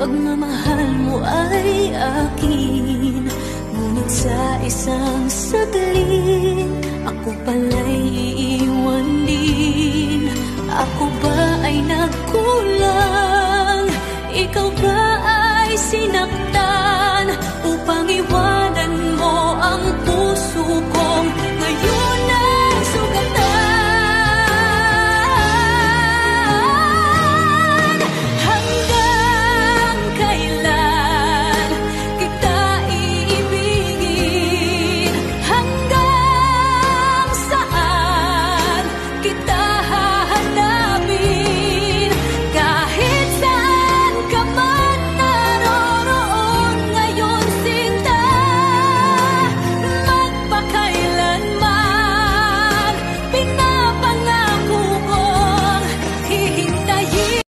pagmamahal mo ay akin. Ngunit sa isang saglit, ako pala'y iiwan din. Ako ba ay nagkulang? Ikaw ba ay sinaktan? Upang iwanan mo ang puso kong